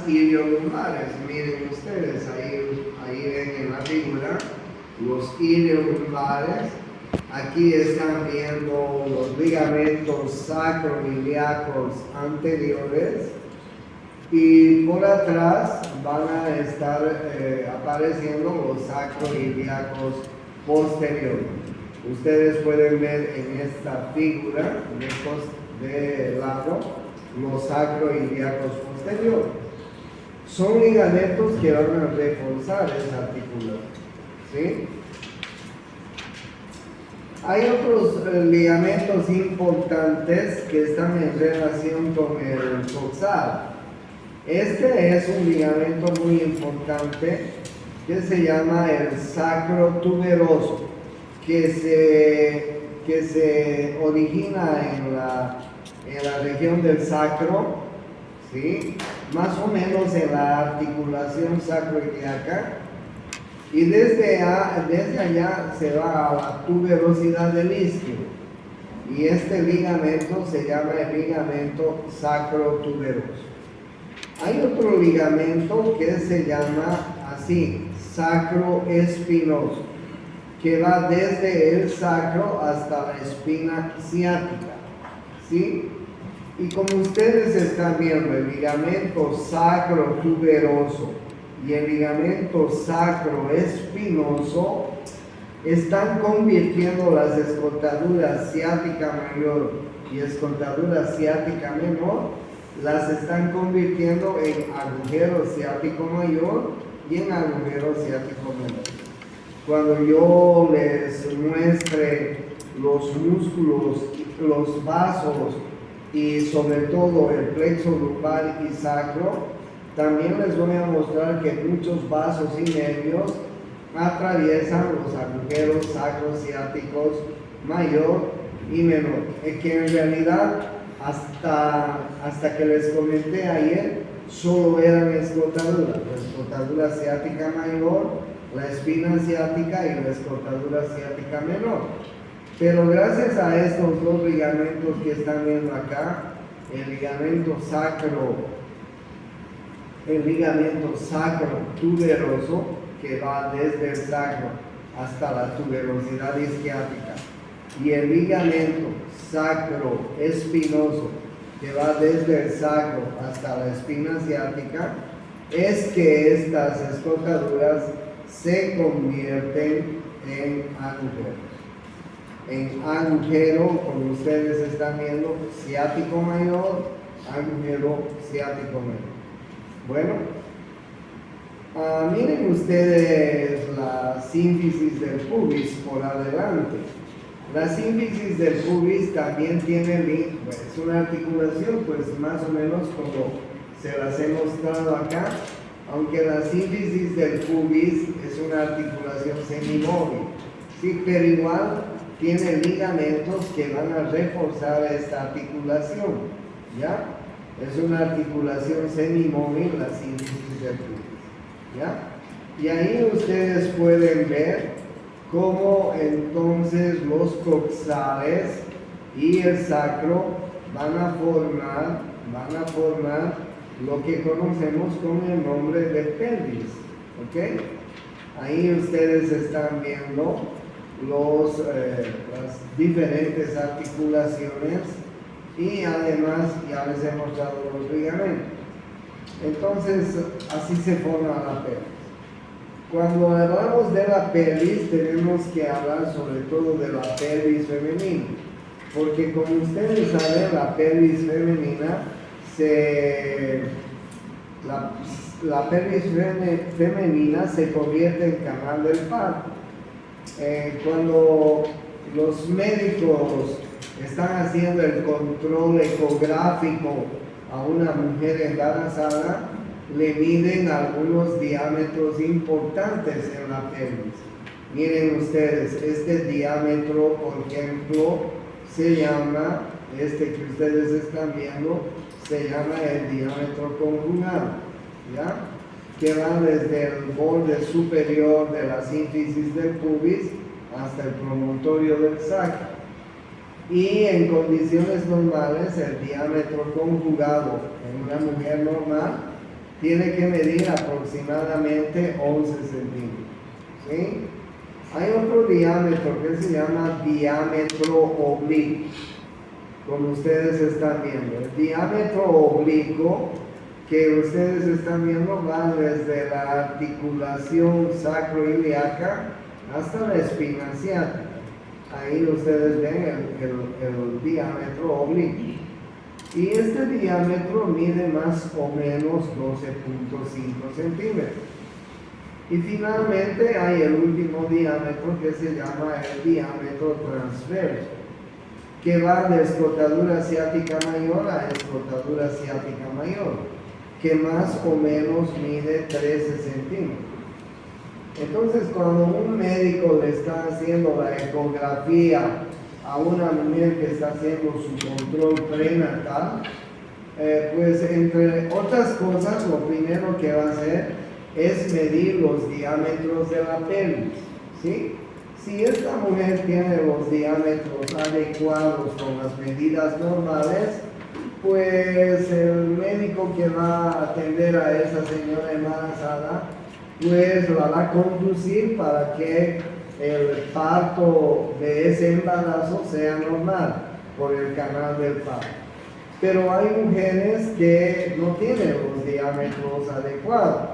iliolumbares. Miren ustedes, ahí ven en la figura los iliolumbares. Aquí están viendo los ligamentos sacroiliacos anteriores y por atrás van a estar apareciendo los sacroiliacos posteriores. Ustedes pueden ver en esta figura de lado los sacroiliacos posteriores. Son ligamentos que van a reforzar esa articulación, ¿sí? Hay otros ligamentos importantes que están en relación con el coxal. Este es un ligamento muy importante que se llama el sacro tuberoso, que se origina en la región del sacro, ¿sí? Más o menos en la articulación sacroiliaca, y desde allá se va a la tuberosidad del isquio, y este ligamento se llama el ligamento sacrotuberoso. Hay otro ligamento que se llama así, sacroespinoso, que va desde el sacro hasta la espina ciática, ¿sí? Y como ustedes están viendo, el ligamento sacrotuberoso y el ligamento sacroespinoso están convirtiendo las escotaduras ciática mayor y escotadura ciática menor, las están convirtiendo en agujero ciático mayor y en agujero ciático menor. Cuando yo les muestre los músculos, los vasos y sobre todo el plexo lumbar y sacro, también les voy a mostrar que muchos vasos y nervios atraviesan los agujeros sacrociáticos mayor y menor, que en realidad hasta que les comenté ayer solo eran escotaduras, la escotadura ciática mayor, la espina ciática y la escotadura ciática menor. Pero gracias a estos dos ligamentos que están viendo acá, el ligamento sacro tuberoso, que va desde el sacro hasta la tuberosidad isquiática, y el ligamento sacroespinoso, que va desde el sacro hasta la espina ciática, es que estas escotaduras se convierten en agujeros. En agujero, como ustedes están viendo, ciático mayor, agujero ciático menor. Bueno, miren ustedes la sínfisis del pubis por adelante. La sínfisis del pubis también tiene, es una articulación, pues más o menos como se las he mostrado acá, aunque la sínfisis del pubis es una articulación semimóvil, sí, pero igual tiene ligamentos que van a reforzar esta articulación, ¿ya? Es una articulación semimóvil, la sínfisis del pubis, ¿ya? Y ahí ustedes pueden ver cómo entonces los coxales y el sacro van a formar lo que conocemos con el nombre de pelvis, ¿ok? Ahí ustedes están viendo las diferentes articulaciones y además ya les he mostrado los ligamentos. Entonces, así se forma la pelvis. Cuando hablamos de la pelvis, tenemos que hablar sobre todo de la pelvis femenina, porque como ustedes saben, la pelvis femenina la pelvis femenina se convierte en canal del parto. Cuando los médicos están haciendo el control ecográfico a una mujer embarazada, le miden algunos diámetros importantes en la pelvis. Miren ustedes, este diámetro, por ejemplo, se llama, este que ustedes están viendo, se llama el diámetro conjugal, ¿ya? Que va desde el borde superior de la sínfisis del pubis hasta el promontorio del sacro. Y en condiciones normales, el diámetro conjugado en una mujer normal tiene que medir aproximadamente 11 centímetros. ¿Sí? Hay otro diámetro que se llama diámetro oblicuo, como ustedes están viendo. El diámetro oblicuo que ustedes están viendo va desde la articulación sacroiliaca hasta la espina ciática. Ahí ustedes ven el diámetro oblicuo. Y este diámetro mide más o menos 12.5 centímetros. Y finalmente hay el último diámetro que se llama el diámetro transverso, que va de escrotadura ciática mayor a escrotadura ciática mayor, que más o menos mide 13 centímetros. Entonces, cuando un médico le está haciendo la ecografía a una mujer que está haciendo su control prenatal, pues entre otras cosas, lo primero que va a hacer es medir los diámetros de la pelvis, ¿sí? Si esta mujer tiene los diámetros adecuados con las medidas normales, pues el médico que va a atender a esa señora embarazada, pues la va a conducir para que el parto de ese embarazo sea normal por el canal del parto. Pero hay mujeres que no tienen los diámetros adecuados.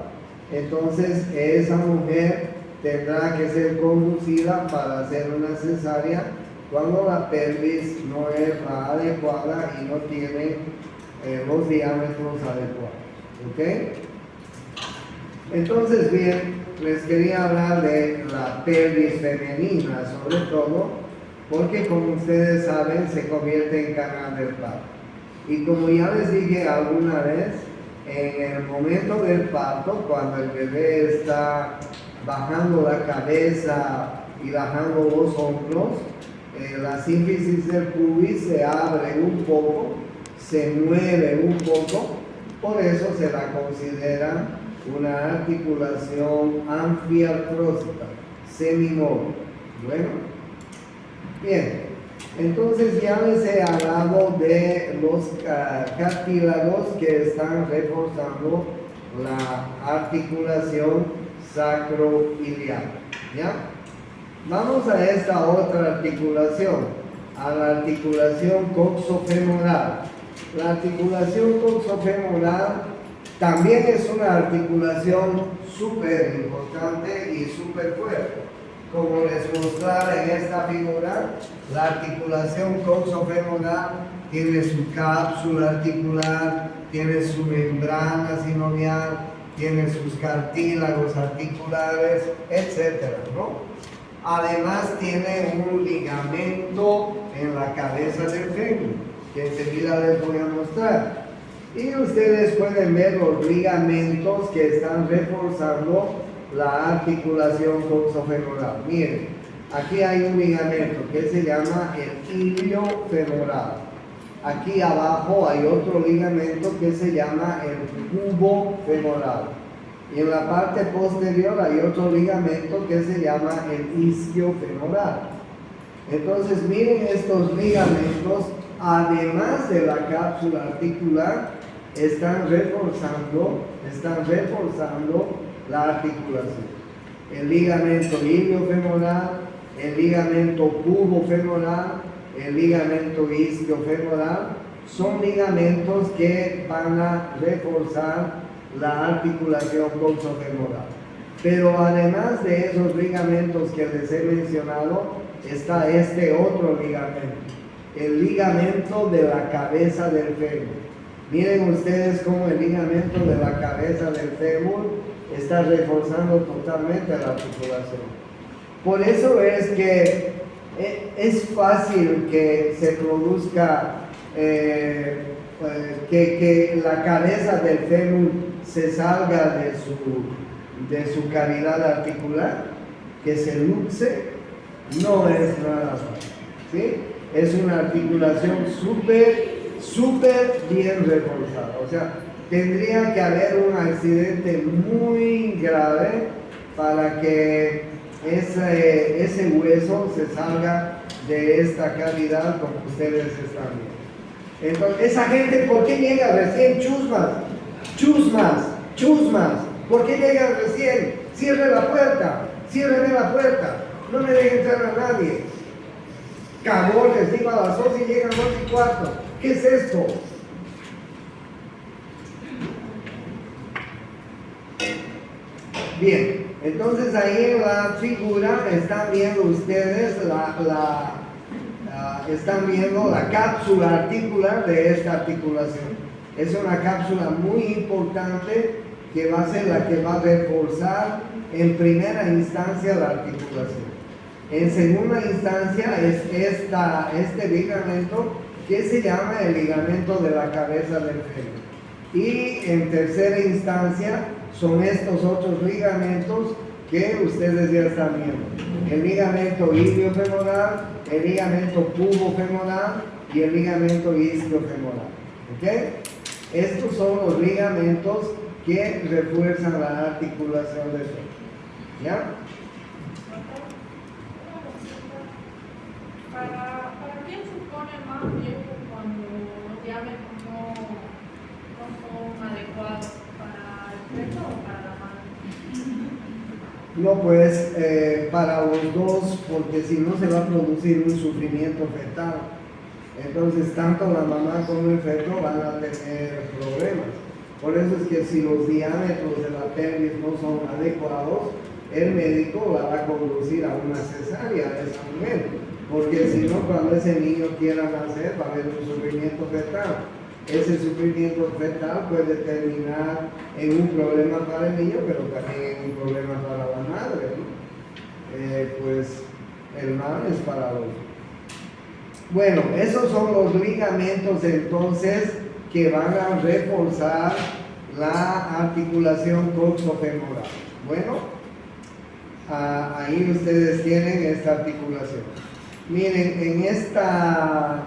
Entonces esa mujer tendrá que ser conducida para hacer una cesárea cuando la pelvis no es la adecuada y no tiene los diámetros adecuados. ¿Ok? Entonces, bien, les quería hablar de la pelvis femenina, sobre todo, porque como ustedes saben, se convierte en canal del parto. Y como ya les dije alguna vez, en el momento del parto, cuando el bebé está bajando la cabeza y bajando los hombros, la sínfisis del pubis se abre un poco, se mueve un poco, por eso se la considera una articulación anfiartrósica, semimóvil. Bueno, bien. Entonces ya les he hablado de los cartílagos que están reforzando la articulación sacroiliaca. ¿Ya? Vamos a esta otra articulación, a la articulación coxofemoral. La articulación coxofemoral también es una articulación súper importante y súper fuerte. Como les mostraba en esta figura, la articulación coxofemoral tiene su cápsula articular, tiene su membrana sinovial, tiene sus cartílagos articulares, etc., ¿no? Además tiene un ligamento en la cabeza del fémur, que enseguida les voy a mostrar. Y ustedes pueden ver los ligamentos que están reforzando la articulación coxofemoral. Miren, aquí hay un ligamento que se llama el iliofemoral. Aquí abajo hay otro ligamento que se llama el cubo femoral. Y en la parte posterior hay otro ligamento que se llama el isquiofemoral. Entonces miren estos ligamentos, además de la cápsula articular, están reforzando la articulación. El ligamento iliofemoral, el ligamento cubofemoral, el ligamento isquiofemoral son ligamentos que van a reforzar la articulación coxofemoral. Pero además de esos ligamentos que les he mencionado, está este otro ligamento, el ligamento de la cabeza del fémur. Miren ustedes cómo el ligamento de la cabeza del fémur está reforzando totalmente la articulación. Por eso es que es fácil que se produzca que la cabeza del fémur se salga de su cavidad articular, que se luxe, no es nada fácil, ¿sí? Es una articulación súper bien reforzada. O sea, tendría que haber un accidente muy grave para que ese hueso se salga de esta cavidad como ustedes están viendo. Entonces, esa gente, ¿por qué llega recién chusmas? Chusmas. Chusmas, ¿por qué llegan recién? Cierre la puerta, no me dejen entrar a nadie. Cagones, iba a las 11 y llegan 11:15. ¿Qué es esto? Bien, entonces ahí en la figura están viendo ustedes están viendo la cápsula articular de esta articulación. Es una cápsula muy importante que va a ser la que va a reforzar en primera instancia la articulación. En segunda instancia es este ligamento que se llama el ligamento de la cabeza del fémur. Y en tercera instancia son estos otros ligamentos que ustedes ya están viendo. El ligamento iliofemoral, el ligamento pubofemoral y el ligamento isquiofemoral. ¿Ok? Estos son los ligamentos que refuerzan la articulación del fémur. ¿Ya? ¿Para quién supone más riesgo cuando los diámetros no son adecuados? ¿Para el pecho o para la mano? No, pues para los dos, porque si no se va a producir un sufrimiento fetal. Entonces, tanto la mamá como el feto van a tener problemas. Por eso es que si los diámetros de la pelvis no son adecuados, el médico la va a conducir a una cesárea a ese momento. Porque si no, cuando ese niño quiera nacer, va a haber un sufrimiento fetal. Ese sufrimiento fetal puede terminar en un problema para el niño, pero también en un problema para la madre, ¿no? Pues el mal es para los. Bueno, esos son los ligamentos entonces que van a reforzar la articulación coxofemoral. Bueno, ahí ustedes tienen esta articulación. Miren, en esta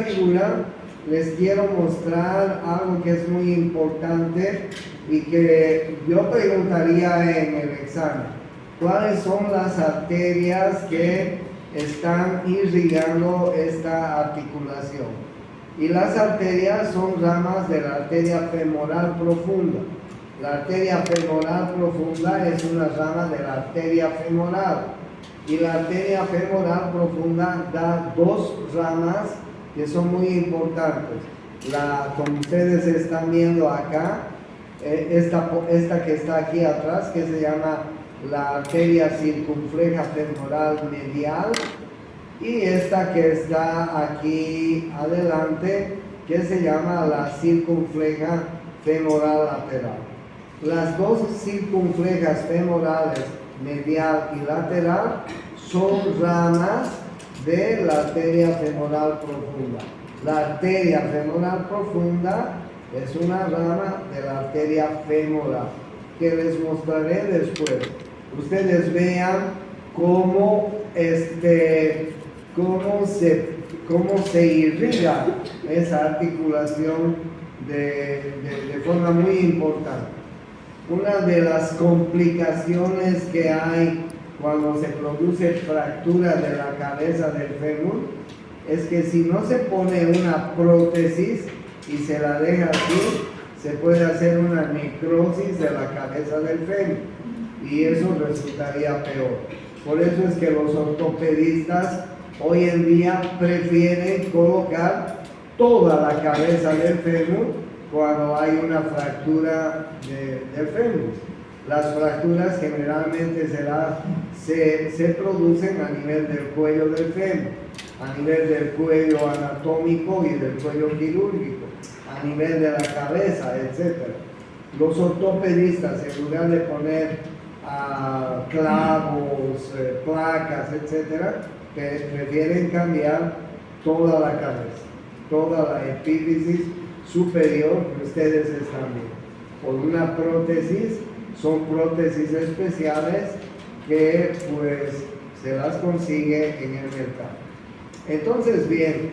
figura les quiero mostrar algo que es muy importante y que yo preguntaría en el examen. ¿Cuáles son las arterias que están irrigando esta articulación? Y las arterias son ramas de la arteria femoral profunda. La arteria femoral profunda es una rama de la arteria femoral. Y la arteria femoral profunda da dos ramas que son muy importantes. Como ustedes están viendo acá, esta que está aquí atrás, que se llama la arteria circunfleja femoral medial, y esta que está aquí adelante, que se llama la circunfleja femoral lateral. Las dos circunflejas femorales, medial y lateral, son ramas de la arteria femoral profunda. La arteria femoral profunda es una rama de la arteria femoral, que les mostraré después. Ustedes vean cómo se irriga esa articulación de forma muy importante. Una de las complicaciones que hay cuando se produce fractura de la cabeza del fémur es que si no se pone una prótesis y se la deja así, se puede hacer una necrosis de la cabeza del fémur y eso resultaría peor. Por eso es que los ortopedistas hoy en día prefieren colocar toda la cabeza del fémur cuando hay una fractura del fémur. Las fracturas generalmente se producen a nivel del cuello del fémur, a nivel del cuello anatómico y del cuello quirúrgico, a nivel de la cabeza, etc. Los ortopedistas, en lugar de poner clavos, placas, etc., prefieren cambiar toda la cabeza, toda la epífisis superior que ustedes están viendo por una prótesis. Son prótesis especiales que pues se las consigue en el mercado. Entonces bien,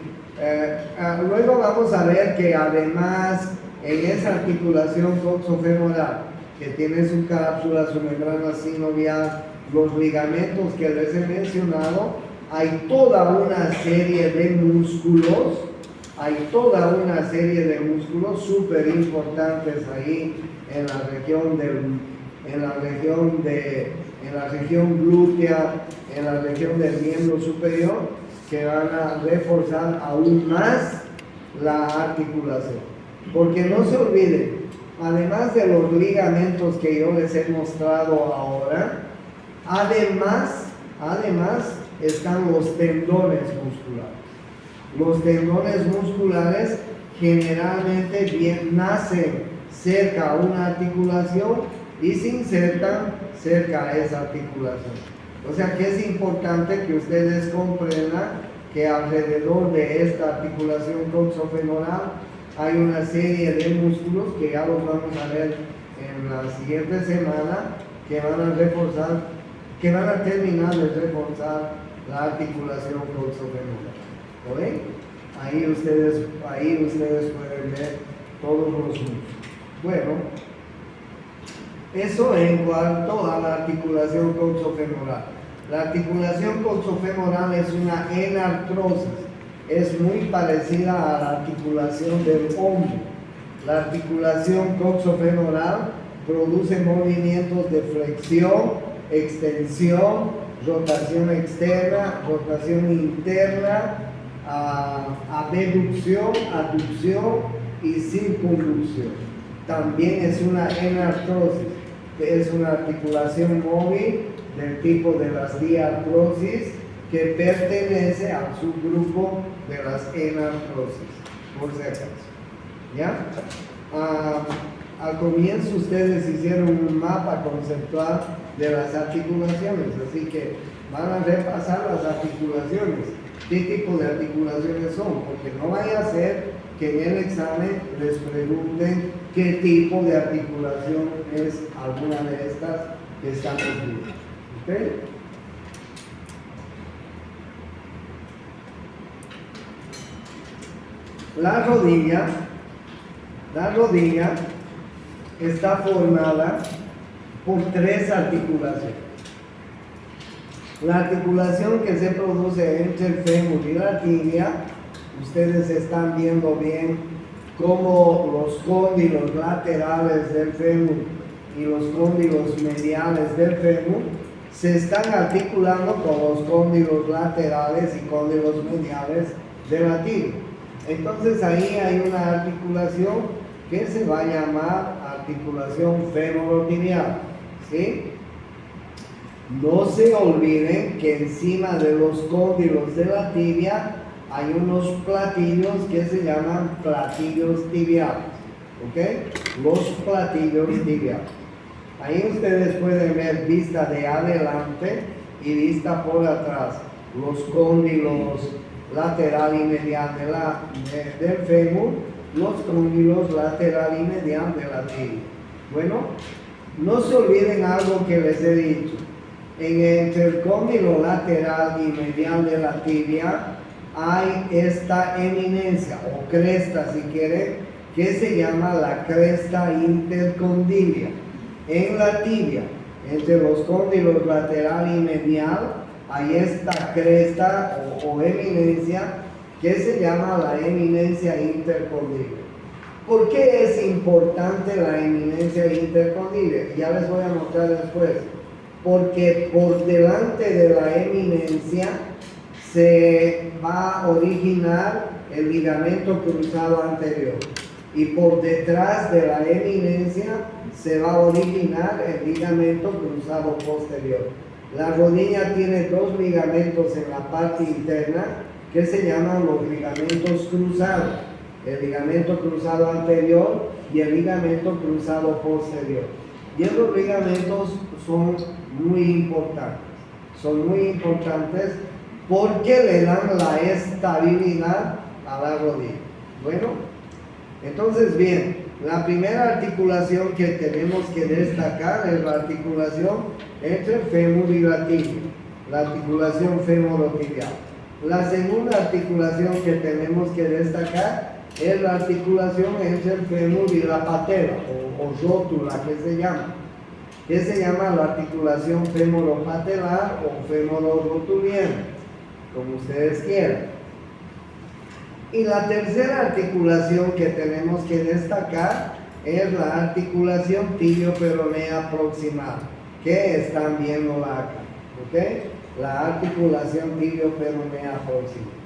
luego vamos a ver que además en esa articulación coxofemoral que tiene su cápsula, su membrana sinovial, los ligamentos que les he mencionado, hay toda una serie de músculos súper importantes ahí en la región glútea, en la región del miembro superior, que van a reforzar aún más la articulación. Porque no se olviden, además de los ligamentos que yo les he mostrado ahora, además están los tendones musculares. Los tendones musculares generalmente nacen cerca a una articulación y se insertan cerca a esa articulación. O sea que es importante que ustedes comprendan que alrededor de esta articulación coxofemoral hay una serie de músculos que ya los vamos a ver en la siguiente semana, que van a terminar de reforzar la articulación coxofemoral. ¿Ok? Ahí ustedes pueden ver todos los músculos. Bueno, eso en cuanto a la articulación coxofemoral. La articulación coxofemoral es una enartrosis, es muy parecida a la articulación del hombro. La articulación coxofemoral produce movimientos de flexión, extensión, rotación externa, rotación interna, abducción, aducción y circunducción. También es una enartrosis, que es una articulación móvil del tipo de las diartrosis que pertenece al subgrupo de las enartrosis, por si acaso. ¿Ya? Al comienzo ustedes hicieron un mapa conceptual de las articulaciones, así que van a repasar las articulaciones, qué tipo de articulaciones son, porque no vaya a ser que en el examen les pregunten qué tipo de articulación es alguna de estas que estamos viendo. ¿Okay? La rodilla está formada por tres articulaciones. La articulación que se produce entre el fémur y la tibia, ustedes están viendo bien cómo los cóndilos laterales del fémur y los cóndilos mediales del fémur se están articulando con los cóndilos laterales y cóndilos mediales de la tibia. Entonces ahí hay una articulación que se va a llamar articulación femorotibial, ¿sí? No se olviden que encima de los cóndilos de la tibia hay unos platillos que se llaman platillos tibiales, ¿ok? Los platillos tibiales. Ahí ustedes pueden ver vista de adelante y vista por atrás. Los cóndilos lateral y medial del fémur, los cóndilos lateral y medial de la tibia. Bueno, no se olviden algo que les he dicho. Entre el cóndilo lateral y medial de la tibia hay esta eminencia o cresta, si quieren, que se llama la cresta intercondilia. En la tibia, entre los cóndilos lateral y medial, hay esta cresta o eminencia que se llama la eminencia intercondilia. ¿Por qué es importante la eminencia intercondilia? Ya les voy a mostrar después. Porque por delante de la eminencia se va a originar el ligamento cruzado anterior y por detrás de la eminencia se va a originar el ligamento cruzado posterior. La rodilla tiene dos ligamentos en la parte interna que se llaman los ligamentos cruzados, el ligamento cruzado anterior y el ligamento cruzado posterior. Y esos ligamentos son muy importantes porque le dan la estabilidad a la rodilla. Bueno, entonces bien, la primera articulación que tenemos que destacar es la articulación entre el fémur y la tibia, la articulación femorotibial. La segunda articulación que tenemos que destacar es la articulación entre el fémur y la patela o rótula que se llama la articulación femoropatelar o femororotuliana, como ustedes quieran. Y la tercera articulación que tenemos que destacar es la articulación tibio-peronea proximal, que están viendo acá, ¿ok? La articulación tibio-peronea proximal.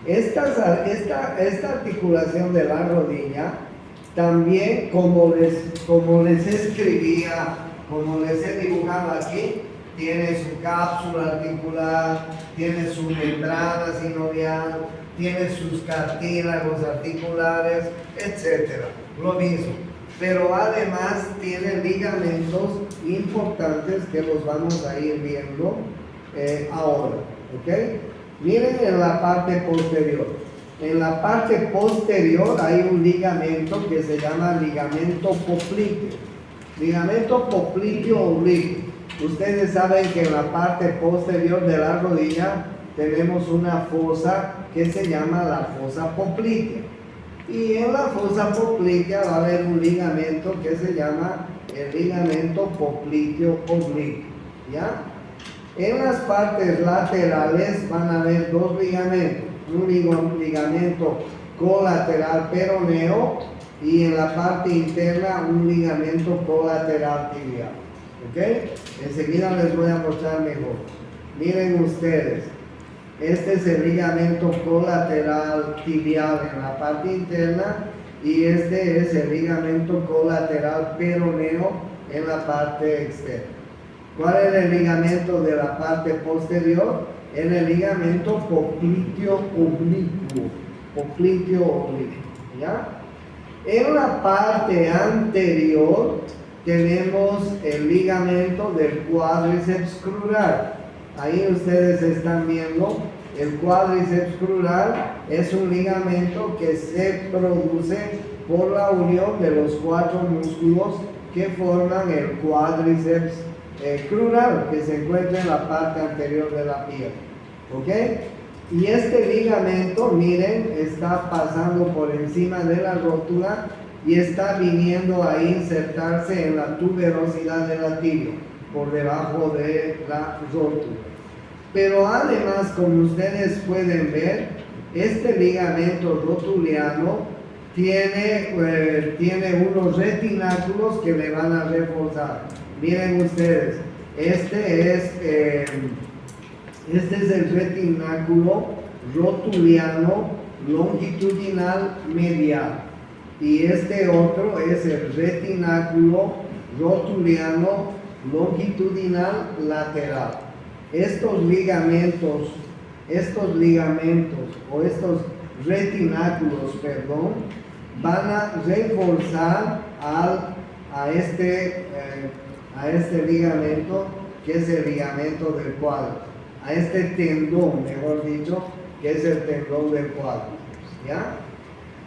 Esta articulación de la rodilla, también como les escribía, como les he dibujado aquí, tiene su cápsula articular, tiene su membrana sinovial, tiene sus cartílagos articulares, etc. Lo mismo. Pero además tiene ligamentos importantes que los vamos a ir viendo ahora. ¿Ok? Miren en la parte posterior. En la parte posterior hay un ligamento que se llama ligamento popliteo. Ligamento popliteo oblicuo. Ustedes saben que en la parte posterior de la rodilla tenemos una fosa que se llama la fosa poplitea. Y en la fosa poplitea va a haber un ligamento que se llama el ligamento popliteo oblicuo. ¿Ya? En las partes laterales van a haber dos ligamentos. Un ligamento colateral peroneo y en la parte interna un ligamento colateral tibial. ¿Ok? Enseguida les voy a mostrar mejor. Miren ustedes. Este es el ligamento colateral tibial en la parte interna y este es el ligamento colateral peroneo en la parte externa. ¿Cuál es el ligamento de la parte posterior? Es el ligamento popliteo oblicuo. Popliteo oblicuo. ¿Ya? En la parte anterior tenemos el ligamento del cuádriceps crural. Ahí ustedes están viendo el cuádriceps crural es un ligamento que se produce por la unión de los cuatro músculos que forman el cuádriceps crural, que se encuentra en la parte anterior de la pierna. ¿Ok? Y este ligamento, miren, está pasando por encima de la rótula y está viniendo a insertarse en la tuberosidad de la tibia, por debajo de la rótula. Pero además, como ustedes pueden ver, este ligamento rotuliano tiene unos retináculos que le van a reforzar. Miren ustedes, este es el retináculo rotuliano longitudinal medial y este otro es el retináculo rotuliano longitudinal lateral. Estos ligamentos o estos retináculos, van a reforzar a este ligamento, que es el ligamento del cuádriceps, a este tendón, mejor dicho, que es el tendón del cuádriceps, ¿ya?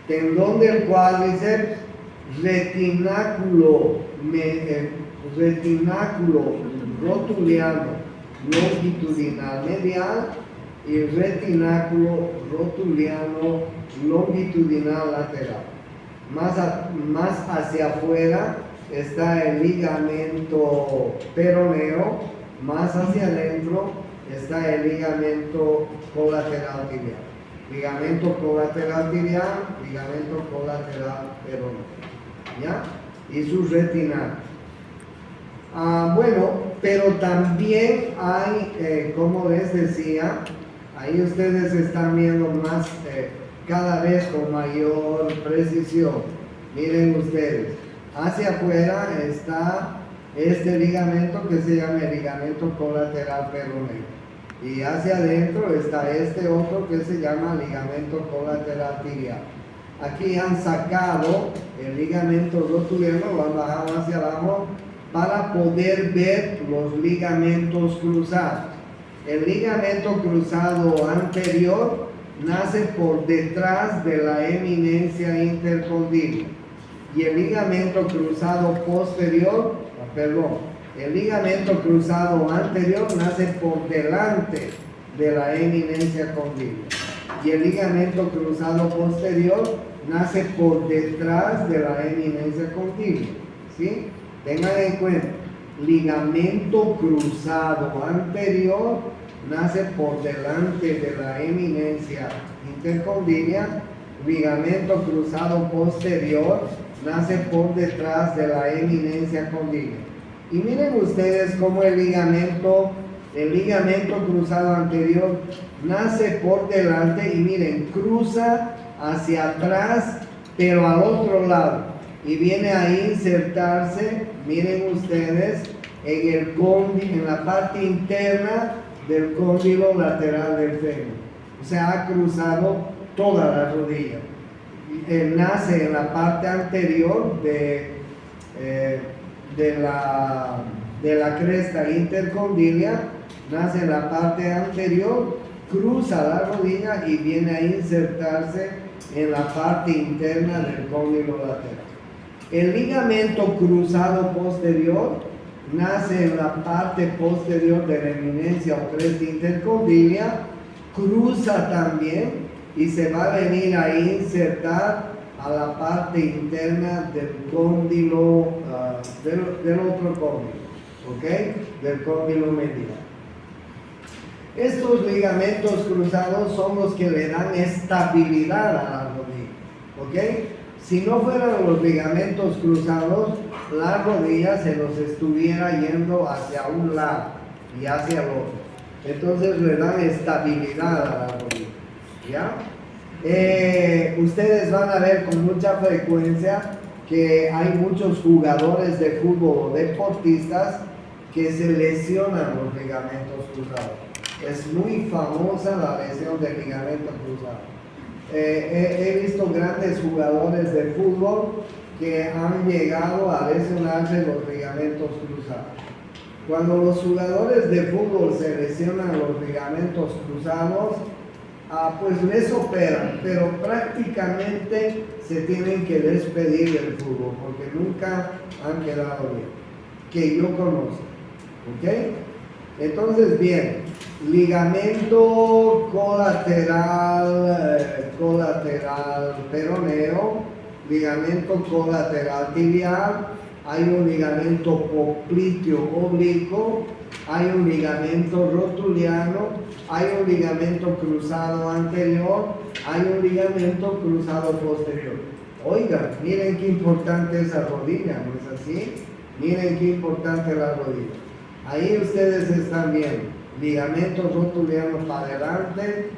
Tendón del cuádriceps, retináculo rotuliano longitudinal medial y retináculo rotuliano longitudinal lateral. Más hacia afuera está el ligamento peroneo, más hacia adentro está el ligamento colateral tibial. Ligamento colateral tibial, ligamento colateral peroneo. ¿Ya? Y sus retináculos. Bueno, pero también hay, como les decía, ahí ustedes están viendo más, cada vez con mayor precisión. Miren ustedes, hacia afuera está este ligamento que se llama el ligamento colateral peroneo. Y hacia adentro está este otro que se llama ligamento colateral tibial. Aquí han sacado el ligamento rotuliano, lo han bajado hacia abajo para poder ver los ligamentos cruzados. El ligamento cruzado anterior nace por detrás de la eminencia intercondyle y el ligamento cruzado posterior, el ligamento cruzado anterior nace por delante de la eminencia condyle y el ligamento cruzado posterior nace por detrás de la eminencia condyle, ¿sí? Tengan en cuenta, ligamento cruzado anterior nace por delante de la eminencia intercondylea, ligamento cruzado posterior nace por detrás de la eminencia condyle. Y miren ustedes cómo el ligamento cruzado anterior nace por delante y miren, cruza hacia atrás, pero al otro lado. Y viene a insertarse, miren ustedes, en la parte interna del cóndilo lateral del fémur. O sea, ha cruzado toda la rodilla. Nace en la parte anterior de la cresta intercondilia, nace en la parte anterior, cruza la rodilla y viene a insertarse en la parte interna del cóndilo lateral. El ligamento cruzado posterior nace en la parte posterior de la eminencia o cresta intercondilia, cruza también y se va a venir a insertar a la parte interna del cóndilo, del otro cóndilo, ¿ok? Del cóndilo medial. Estos ligamentos cruzados son los que le dan estabilidad a la rodilla, ¿ok? Si no fueran los ligamentos cruzados, la rodilla se nos estuviera yendo hacia un lado y hacia el otro. Entonces le dan estabilidad a la rodilla, ¿ya? Ustedes van a ver con mucha frecuencia que hay muchos jugadores de fútbol o deportistas que se lesionan los ligamentos cruzados. Es muy famosa la lesión del ligamento cruzado. He visto grandes jugadores de fútbol que han llegado a lesionarse los ligamentos cruzados. Cuando los jugadores de fútbol se lesionan los ligamentos cruzados, pues les operan, pero prácticamente se tienen que despedir del fútbol porque nunca han quedado bien, que yo conozco, ¿ok? Entonces, bien, ligamento colateral peroneo, ligamento colateral tibial, hay un ligamento popliteo oblicuo, hay un ligamento rotuliano, hay un ligamento cruzado anterior, hay un ligamento cruzado posterior. Oigan, miren qué importante es la rodilla, ¿no es así? Miren qué importante la rodilla. Ahí ustedes están viendo ligamento rotuliano para adelante,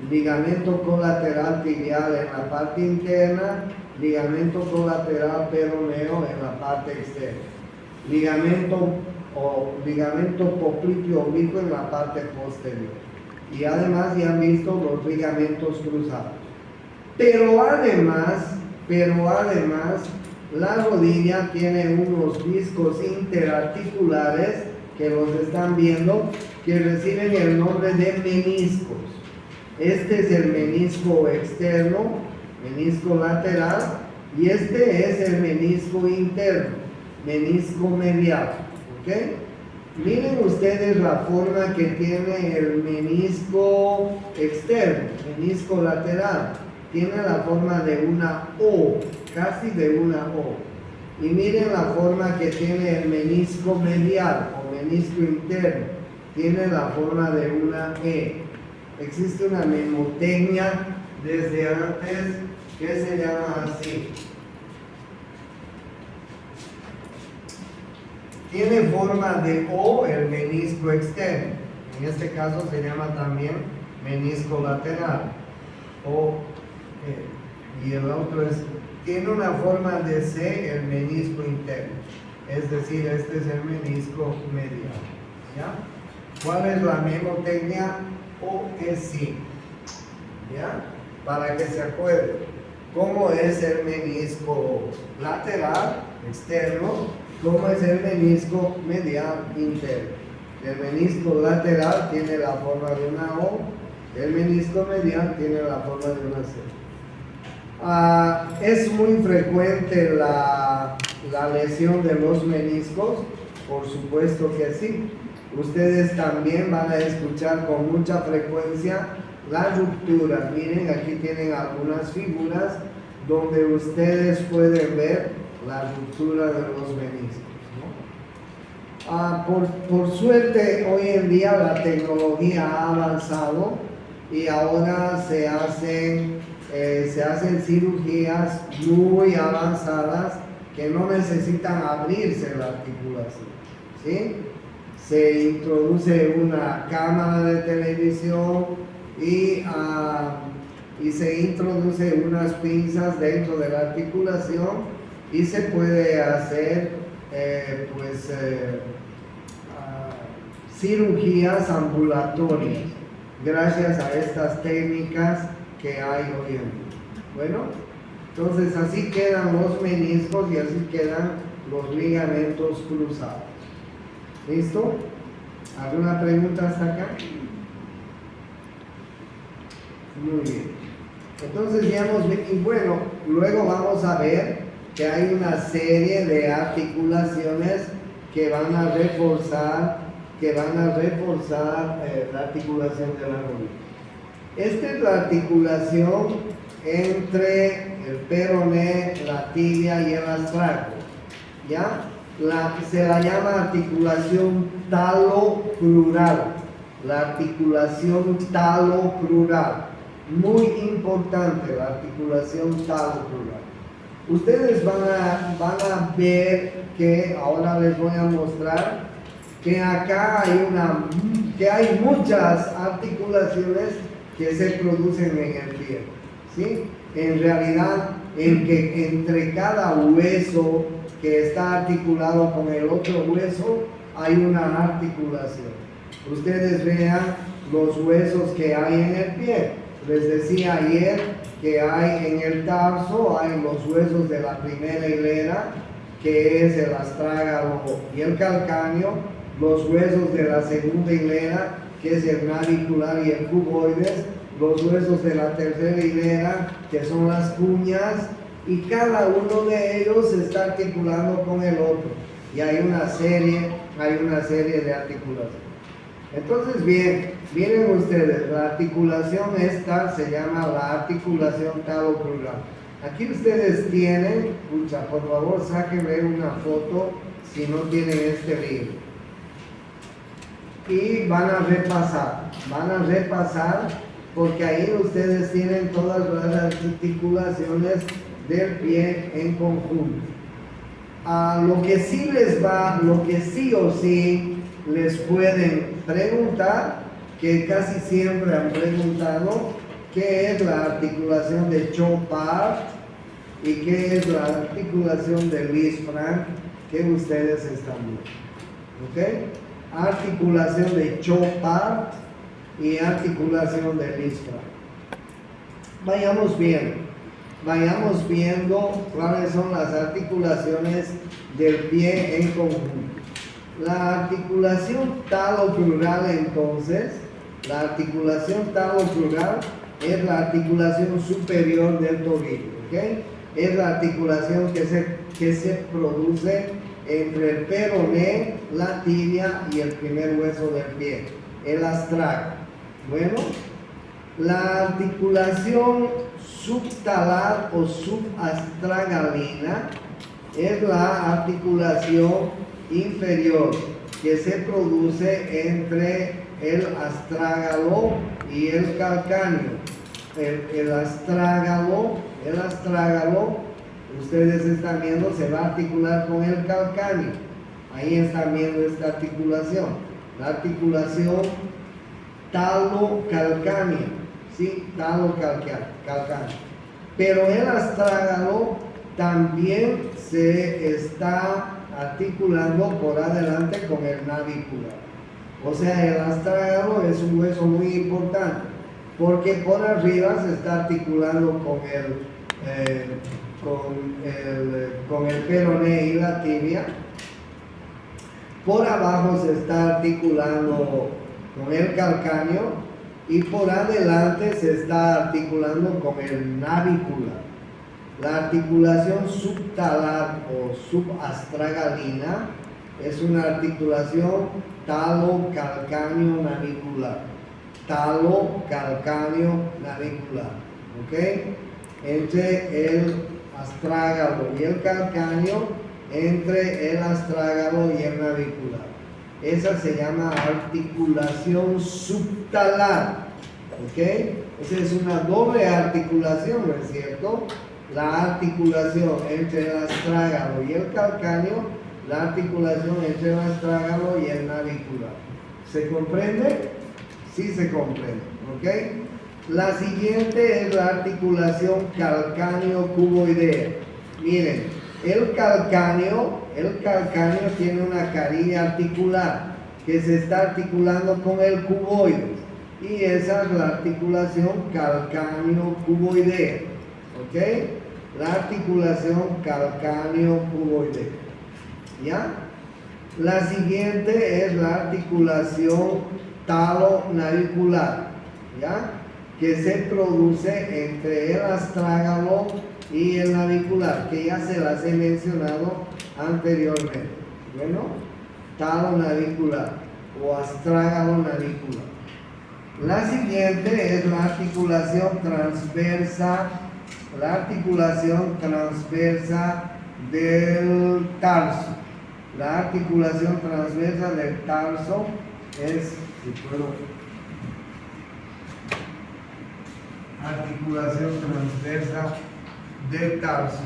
ligamento colateral tibial en la parte interna, ligamento colateral peroneo en la parte externa, ligamento popliteo oblicuo en la parte posterior. Y además ya han visto los ligamentos cruzados. Pero además, la rodilla tiene unos discos interarticulares que los están viendo, que reciben el nombre de meniscos. Este es el menisco externo, menisco lateral, y este es el menisco interno, menisco medial, ¿ok? Miren ustedes la forma que tiene el menisco externo, menisco lateral. Tiene la forma de una O, casi de una O. Y miren la forma que tiene el menisco medial o menisco interno. Tiene la forma de una E. Existe una mnemotecnia desde antes que se llama así. Tiene forma de O el menisco externo. En este caso se llama también menisco lateral. Y el otro tiene una forma de C el menisco interno. Es decir, este es el menisco medial. ¿Ya? ¿Cuál es la mnemotecnia? OSI. ¿Ya? Para que se acuerden. ¿Cómo es el menisco lateral externo? ¿Cómo es el menisco medial interno? El menisco lateral tiene la forma de una O, el menisco medial tiene la forma de una C. Es muy frecuente la lesión de los meniscos, por supuesto que sí. Ustedes también van a escuchar con mucha frecuencia las rupturas. Miren, aquí tienen algunas figuras donde ustedes pueden ver la ruptura de los meniscos, ¿no? Por suerte, hoy en día la tecnología ha avanzado y ahora se hacen se hacen cirugías muy avanzadas que no necesitan abrirse la articulación, ¿sí? Se introduce una cámara de televisión y se introduce unas pinzas dentro de la articulación y se puede hacer cirugías ambulatorias gracias a estas técnicas que hay hoy en día. Bueno, entonces así quedan los meniscos y así quedan los ligamentos cruzados. ¿Listo? ¿Alguna pregunta hasta acá? Muy bien. Entonces ya hemos visto, y bueno, luego vamos a ver que hay una serie de articulaciones que van a reforzar la articulación de la rodilla. Esta es la articulación entre el peroné, la tibia y el astrago, ¿ya? Se la llama articulación talocrural, la articulación talocrural, muy importante la articulación talocrural. Ustedes van a ver que ahora les voy a mostrar que acá hay muchas articulaciones que se producen en el pie, ¿sí? En realidad, entre cada hueso que está articulado con el otro hueso, hay una articulación. Ustedes vean los huesos que hay en el pie. Les decía ayer que hay en el tarso, hay los huesos de la primera hilera, que es el astrágalo y el calcáneo, los huesos de la segunda hilera, que es el navicular y el cuboides, los huesos de la tercera hilera, que son las cuñas, y cada uno de ellos se está articulando con el otro, y hay una serie de articulaciones. Entonces, bien, miren ustedes, la articulación esta se llama la articulación talocrural. Aquí ustedes tienen, por favor sáquenle una foto si no tienen este libro. Y van a repasar porque ahí ustedes tienen todas las articulaciones del pie en conjunto. Lo que sí o sí les pueden preguntar, que casi siempre han preguntado, ¿qué es la articulación de Chopard y qué es la articulación de Lisfranc que ustedes están viendo? ¿Ok? Articulación de Chopard y articulación de Lisfranc. Vayamos viendo cuáles son las articulaciones del pie en conjunto. La articulación talocrural, entonces, la articulación talocrural es la articulación superior del tobillo, ¿ok? Es la articulación que se produce entre el peroné, la tibia y el primer hueso del pie, el astrago. Bueno, la articulación subtalar o subastragalina es la articulación inferior que se produce entre el astrágalo y el calcáneo. El astrágalo, ustedes están viendo, se va a articular con el calcáneo. Ahí están viendo esta articulación, la articulación talocalcánea, ¿sí? Talocalcánea. Pero el astrágalo también se está articulando por adelante con el navicular. O sea, el astrágalo es un hueso muy importante porque por arriba se está articulando con el peroné y la tibia. Por abajo se está articulando con el calcáneo y por adelante se está articulando con el navicular. La articulación subtalar o subastragalina es una articulación talocalcáneo-navicular. Talocalcáneo-navicular, ¿ok? Entre el astrágalo y el calcáneo, entre el astrágalo y el navicular. Esa se llama articulación subtalar, ¿ok? Esa es una doble articulación, ¿no es cierto? La articulación entre el astrágalo y el calcáneo, la articulación entre el astrágalo y el navicular. ¿Se comprende? Sí se comprende, ¿ok? La siguiente es la articulación calcáneo-cuboidea. Miren, el calcáneo tiene una carilla articular que se está articulando con el cuboides. Y esa es la articulación calcáneo-cuboidea. ¿Ok? La articulación calcáneo-cuboidea. ¿Ya? La siguiente es la articulación talo-navicular. ¿Ya? Que se produce entre el astrágalo y el navicular, que ya se las he mencionado anteriormente. Bueno, talo-navicular o astrágalo-navicular. La siguiente es la articulación transversa del tarso. La articulación transversa del tarso es, si puedo, articulación transversa del tarso.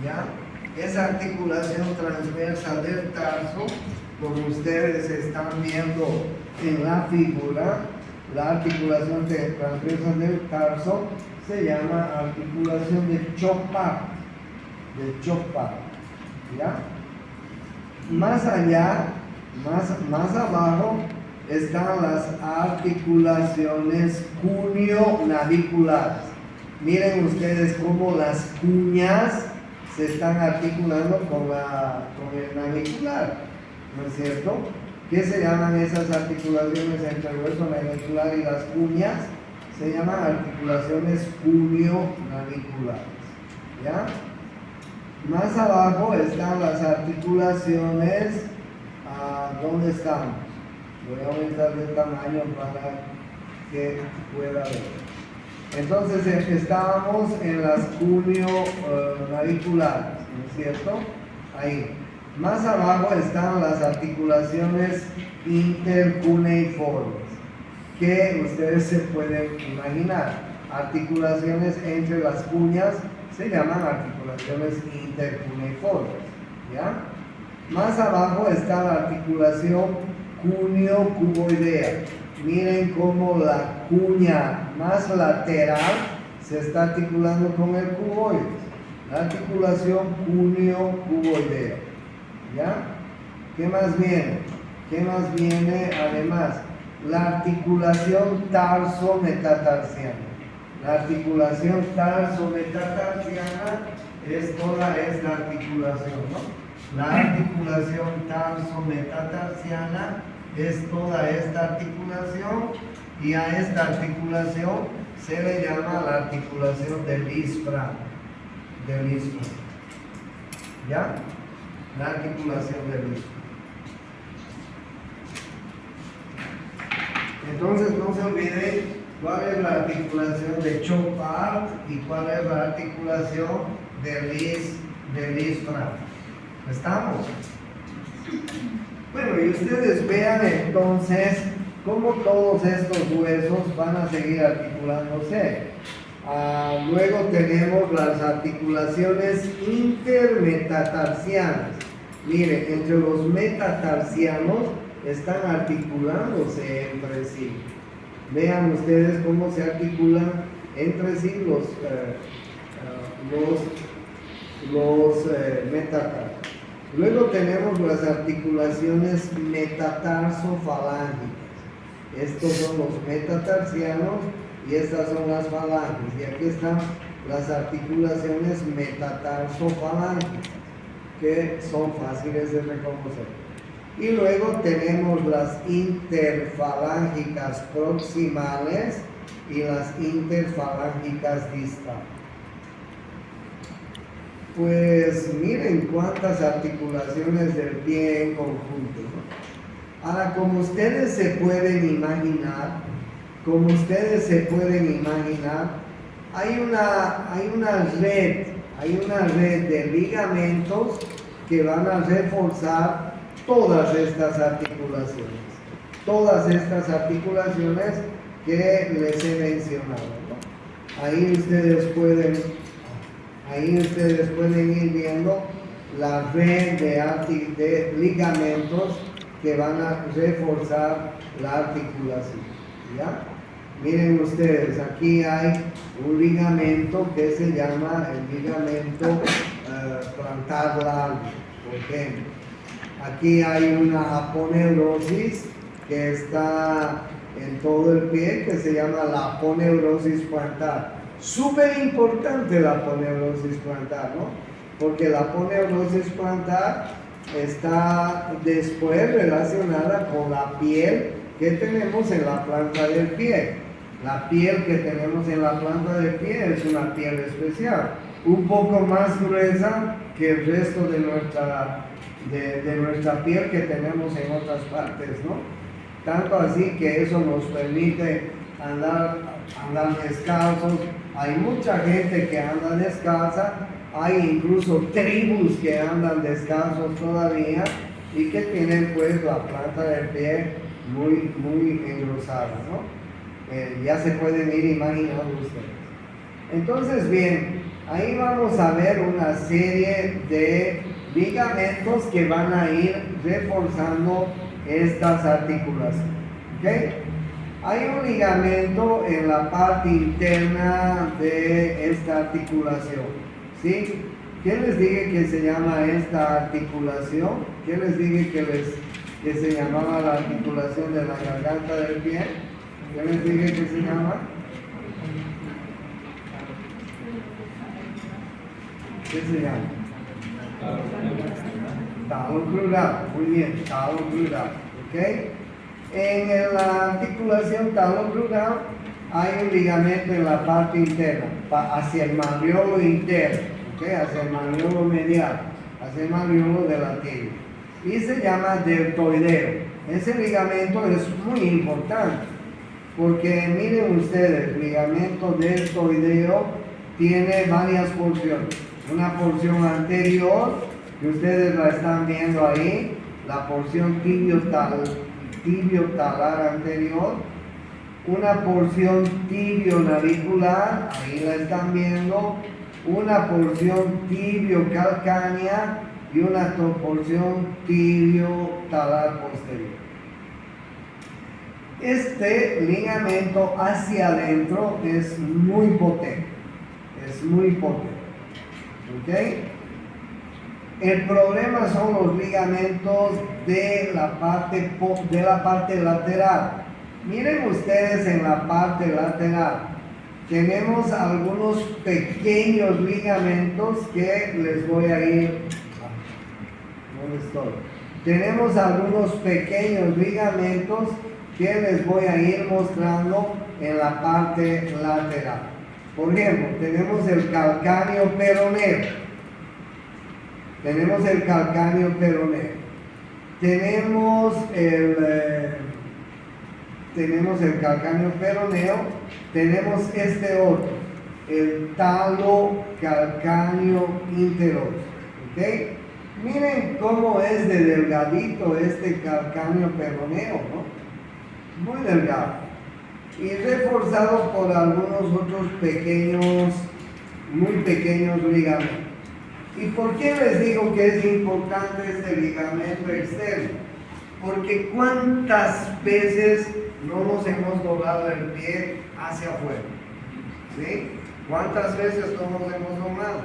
¿Ya? Esa articulación transversa del tarso, como ustedes están viendo en la figura, la articulación transversa del tarso se llama articulación de Chopard. ¿Ya? Más allá, más abajo, están las articulaciones cuneo-naviculares. Miren ustedes cómo las cuñas se están articulando con el navicular, ¿no es cierto? ¿Qué se llaman esas articulaciones entre el hueso navicular y las cuñas? Se llaman articulaciones cuneo-naviculares, ¿ya? Más abajo están las articulaciones, ¿dónde estamos? Voy a aumentar de tamaño para que pueda ver. Entonces estábamos en las cuneo-naviculares, ¿no es cierto? Ahí. Más abajo están las articulaciones intercuneiformes, que ustedes se pueden imaginar. Articulaciones entre las cuñas se llaman articulaciones intercuneiformes, ¿ya? Más abajo está la articulación cuneo-cuboidea. Miren cómo la cuña más lateral se está articulando con el cuboides. La articulación cuneo-cuboidea. ¿Ya? ¿Qué más viene? ¿Qué más viene además? La articulación tarso-metatarsiana. La articulación tarso-metatarsiana es toda esta articulación, ¿no? La articulación tarso-metatarsiana es toda esta articulación, y a esta articulación se le llama la articulación del isfragio. ¿Ya? La articulación del isfragio. Entonces no se olviden cuál es la articulación de Chopard y cuál es la articulación del isfragio. ¿Estamos? Bueno, y ustedes vean entonces cómo todos estos huesos van a seguir articulándose. Luego tenemos las articulaciones intermetatarsianas. Miren, entre los metatarsianos están articulándose entre sí. Vean ustedes cómo se articulan entre sí los metatarsianos. Luego tenemos las articulaciones metatarsofalángicas. Estos son los metatarsianos y estas son las falanges. Y aquí están las articulaciones metatarsofalángicas, que son fáciles de reconocer. Y luego tenemos las interfalángicas proximales y las interfalángicas distales. Pues miren cuántas articulaciones del pie en conjunto, ¿no? Ahora, como ustedes se pueden imaginar, hay una red de ligamentos que van a reforzar todas estas articulaciones. Todas estas articulaciones que les he mencionado, ¿no? Ahí ustedes pueden ir viendo la red de ligamentos que van a reforzar la articulación, ¿ya? Miren ustedes, aquí hay un ligamento que se llama el ligamento plantar largo, por ejemplo. Aquí hay una aponeurosis que está en todo el pie, que se llama la aponeurosis plantar. Súper importante la aponeurosis plantar, ¿no? Porque la aponeurosis plantar está después relacionada con la piel que tenemos en la planta del pie. La piel que tenemos en la planta del pie es una piel especial, un poco más gruesa que el resto de nuestra piel que tenemos en otras partes, ¿no? Tanto así que eso nos permite andar descalzos. Hay mucha gente que anda descalza, hay incluso tribus que andan descalzos todavía y que tienen pues la planta del pie muy engrosada, ¿no? Ya se pueden ir imaginando ustedes. Entonces, bien, ahí vamos a ver una serie de ligamentos que van a ir reforzando estas articulaciones. ¿Okay? Hay un ligamento en la parte interna de esta articulación. ¿Sí? ¿Qué les dije que se llama esta articulación? ¿Qué les dije que se llamaba la articulación de la garganta del pie? ¿Qué les dije que se llama? ¿Qué se llama? Talón crural. Muy bien, talón crural. ¿Ok? En la articulación talón crural hay un ligamento en la parte interna, hacia el malleolo interno, ¿okay? Hacia el malleolo medial, hacia el malleolo de la tibia. Y se llama deltoideo. Ese ligamento es muy importante, porque miren ustedes, el ligamento deltoideo tiene varias porciones. Una porción anterior, que ustedes la están viendo ahí, la porción tibio-talar anterior, una porción tibio-navicular, ahí la están viendo, una porción tibio-calcánea y una porción tibio-talar posterior. Este ligamento hacia adentro es muy potente, ¿ok? El problema son los ligamentos de la parte lateral. Miren ustedes en la parte lateral, tenemos algunos pequeños ligamentos que les voy a ir. ¿Dónde estoy? Tenemos algunos pequeños ligamentos que les voy a ir mostrando en la parte lateral. Por ejemplo, tenemos el calcáneo peroneo. Tenemos el calcáneo peroneo, tenemos este otro, el talo calcáneo interoso. ¿Ok? Miren cómo es de delgadito este calcáneo peroneo, ¿no? Muy delgado y reforzado por algunos otros muy pequeños ligamentos. ¿Y por qué les digo que es importante este ligamento externo? Porque ¿cuántas veces no nos hemos doblado el pie hacia afuera? ¿Sí? ¿Cuántas veces no nos hemos doblado?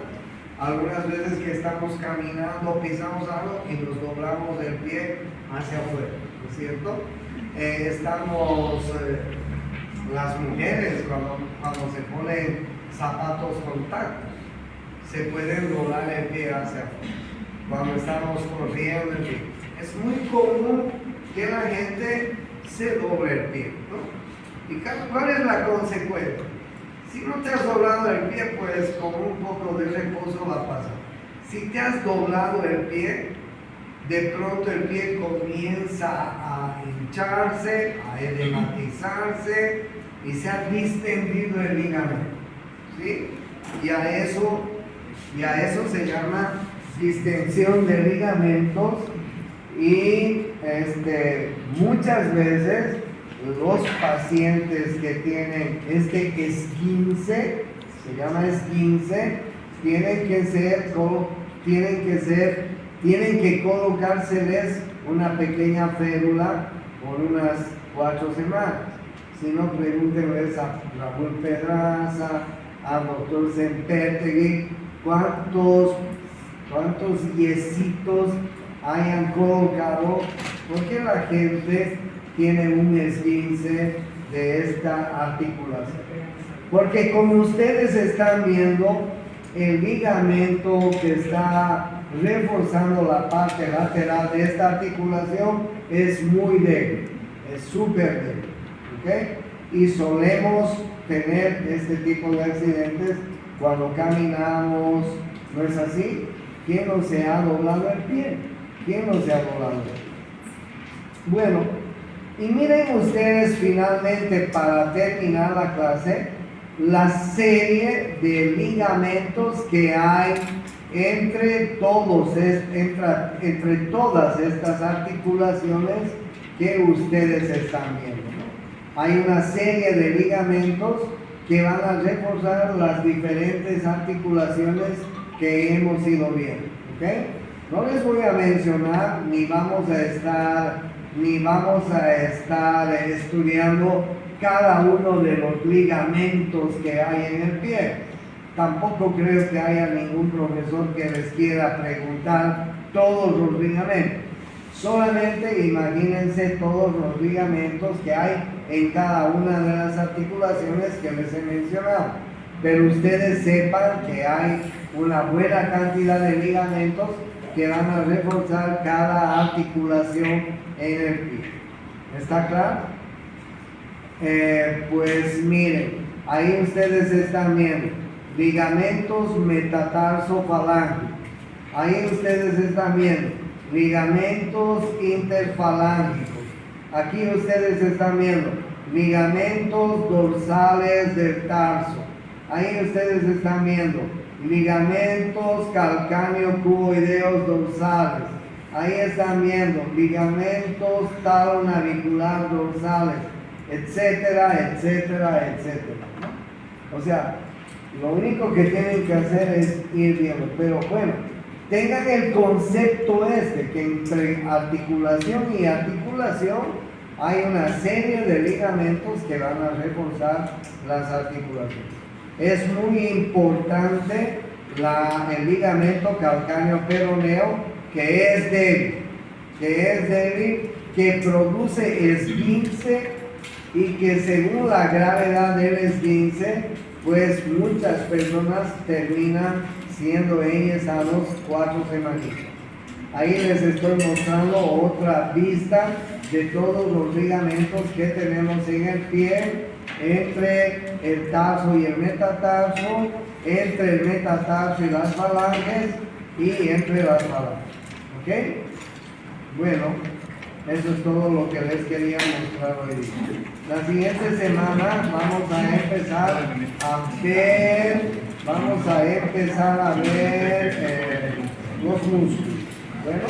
Algunas veces que estamos caminando, pisamos algo y nos doblamos el pie hacia afuera, ¿no es cierto? Las mujeres cuando se ponen zapatos con tacos, se pueden doblar el pie hacia afuera. Cuando estamos corriendo, en fin. Es muy común que la gente se doble el pie, ¿no? ¿Y cuál es la consecuencia? Si no te has doblado el pie, pues con un poco de reposo va a pasar. Si te has doblado el pie, de pronto el pie comienza a hincharse, a edematizarse y se ha distendido el ligamento, ¿sí? Y a eso se llama distensión de ligamentos Y muchas veces los pacientes que tienen este esguince, se llama esguince, tienen que colocárseles una pequeña férula por unas 4 semanas. Si no, pregúntenles a Raúl Pedraza, al doctor Sempertegui, cuántos yesitos hayan colocado, porque la gente tiene un esguince de esta articulación. Porque como ustedes están viendo, el ligamento que está reforzando la parte lateral de esta articulación es muy débil, es súper débil, ¿ok? Y solemos tener este tipo de accidentes cuando caminamos, ¿no es así? ¿Quién no se ha doblado el pie? ¿Quién no se ha doblado el pie? Bueno, y miren ustedes finalmente, para terminar la clase, la serie de ligamentos que hay entre todas estas articulaciones que ustedes están viendo. Hay una serie de ligamentos que van a reforzar las diferentes articulaciones que hemos ido viendo, ¿ok? No les voy a mencionar, ni vamos a estar estudiando cada uno de los ligamentos que hay en el pie. Tampoco creo que haya ningún profesor que les quiera preguntar todos los ligamentos. Solamente imagínense todos los ligamentos que hay en cada una de las articulaciones que les he mencionado. Pero ustedes sepan que hay una buena cantidad de ligamentos que van a reforzar cada articulación en el pie. ¿Está claro? Pues miren, ahí ustedes están viendo ligamentos metatarsofalángicos. Ahí ustedes están viendo ligamentos interfalángicos. Aquí ustedes están viendo ligamentos dorsales del tarso. Ahí ustedes están viendo ligamentos calcáneo-cuboideos dorsales. Ahí están viendo ligamentos talonavicular dorsales, etcétera, etcétera, etcétera, ¿no? O sea, lo único que tienen que hacer es ir viendo. Pero bueno, tengan el concepto que entre articulación y articulación hay una serie de ligamentos que van a reforzar las articulaciones. Es muy importante el ligamento calcáneo-peroneo, que es débil, que produce esguince y que según la gravedad del esguince, pues muchas personas terminan siendo enyesados 4 semanitas. Ahí les estoy mostrando otra vista de todos los ligamentos que tenemos en el pie, entre el tarso y el metatarso, entre el metatarso y las falanges y entre las falanges. ¿Ok? Bueno, eso es todo lo que les quería mostrar hoy día. La siguiente semana vamos a empezar a ver los músculos. Bueno.